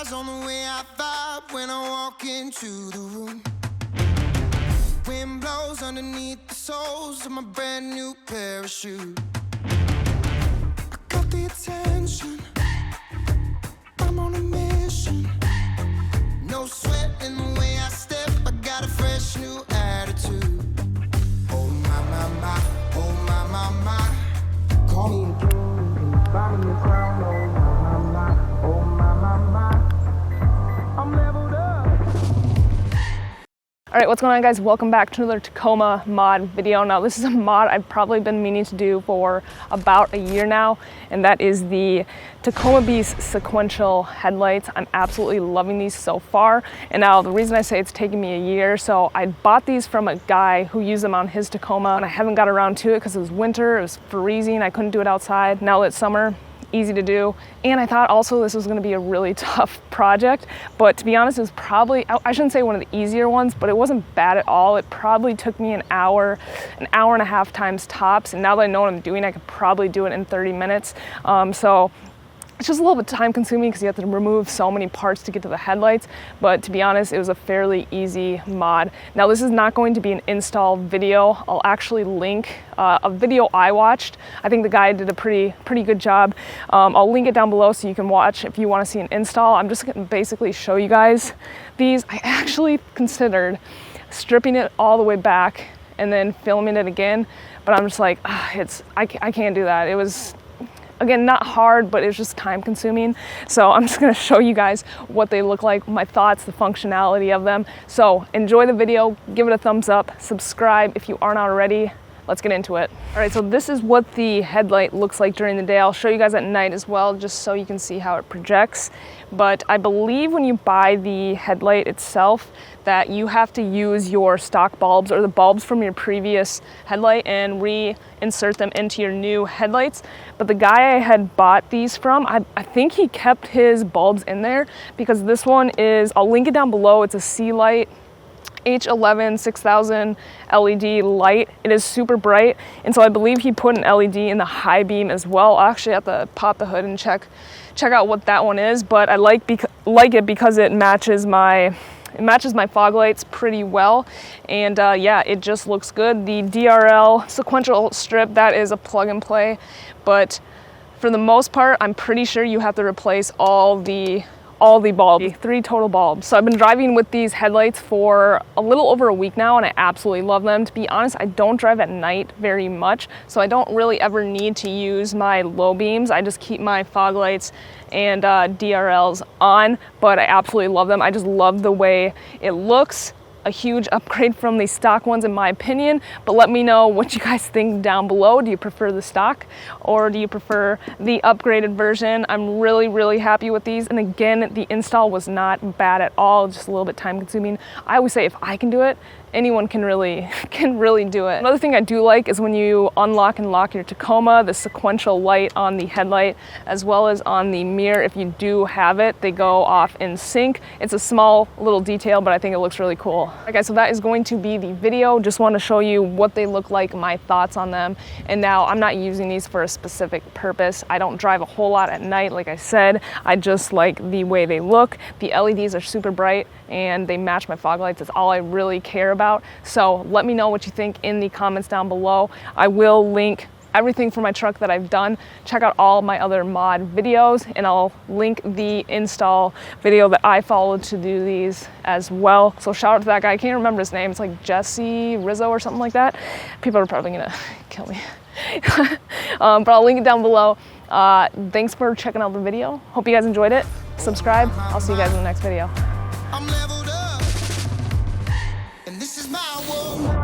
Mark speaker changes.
Speaker 1: eyes on the way I vibe when I walk into the room. Wind blows underneath the soles of my brand new pair of shoes. I got the attention, I'm on a mission. No sweat in the way I step, I got a fresh new attitude. Oh my, my, my, oh my, my, my. Call me a king, you can find me in town. Oh my, my, my, oh my, my, my. I'm leveled up.
Speaker 2: All right, what's going on, guys? Welcome back to another Tacoma mod video. Now, this is a mod I've probably been meaning to do for about a year now, and that is the Tacomabeast Sequential headlights. I'm absolutely loving these so far. And now the reason I say it's taken me a year, so I bought these from a guy who used them on his Tacoma, and I haven't got around to it because it was winter, it was freezing, I couldn't do it outside. Now that it's summer, easy to do. And I thought also this was going to be a really tough project, but to be honest, it was probably, I shouldn't say one of the easier ones, but it wasn't bad at all. It probably took me an hour and a half times tops, and now that I know what I'm doing, I could probably do it in 30 minutes. So it's just a little bit time consuming because you have to remove so many parts to get to the headlights, but to be honest, it was a fairly easy mod. Now, this is not going to be an install video. I'll actually link a video I watched. I think the guy did a pretty good job. I'll link it down below so you can watch if you want to see an install. I'm just going to basically show you guys these. I actually considered stripping it all the way back and then filming it again, but I'm just like, I can't do that. It was, again, not hard, but it's just time consuming. So I'm just gonna show you guys what they look like, my thoughts, the functionality of them. So enjoy the video, give it a thumbs up, subscribe if you aren't already. Let's get into it. All right, so this is what the headlight looks like during the day. I'll show you guys at night as well, just so you can see how it projects. But I believe when you buy the headlight itself, that you have to use your stock bulbs or the bulbs from your previous headlight and reinsert them into your new headlights. But the guy I had bought these from, I think he kept his bulbs in there, because this one is, I'll link it down below, it's a C-Light H11 6000 LED light. It is super bright, and so I believe he put an LED in the high beam as well. I'll actually have to pop the hood and check out what that one is, but I like it because it matches my fog lights pretty well, and yeah, it just looks good. The DRL sequential strip, that is a plug and play, but for the most part, I'm pretty sure you have to replace all the bulbs, 3 total bulbs. So I've been driving with these headlights for a little over a week now, and I absolutely love them. To be honest, I don't drive at night very much, so I don't really ever need to use my low beams. I just keep my fog lights and DRLs on, but I absolutely love them. I just love the way it looks. A huge upgrade from the stock ones in my opinion, but let me know what you guys think down below. Do you prefer the stock or do you prefer the upgraded version? I'm really happy with these, and again, the install was not bad at all, just a little bit time consuming. I always say if I can do it, anyone can really do it. Another thing I do like is when you unlock and lock your Tacoma, the sequential light on the headlight as well as on the mirror, if you do have it, they go off in sync. It's a small little detail, but I think it looks really cool. All right, guys, so that is going to be the video. Just want to show you what they look like, my thoughts on them. And now I'm not using these for a specific purpose. I don't drive a whole lot at night, like I said. I just like the way they look. The LEDs are super bright and they match my fog lights. That's all I really care about. So let me know what you think in the comments down below. I will link everything for my truck that I've done. Check out all my other mod videos, and I'll link the install video that I followed to do these as well. So shout out to that guy. I can't remember his name. It's like Jesse Rizzo or something like that. People are probably gonna kill me. But I'll link it down below. Thanks for checking out the video. Hope you guys enjoyed it. Subscribe. I'll see you guys in the next video.
Speaker 1: I'm leveled up, and this is my world.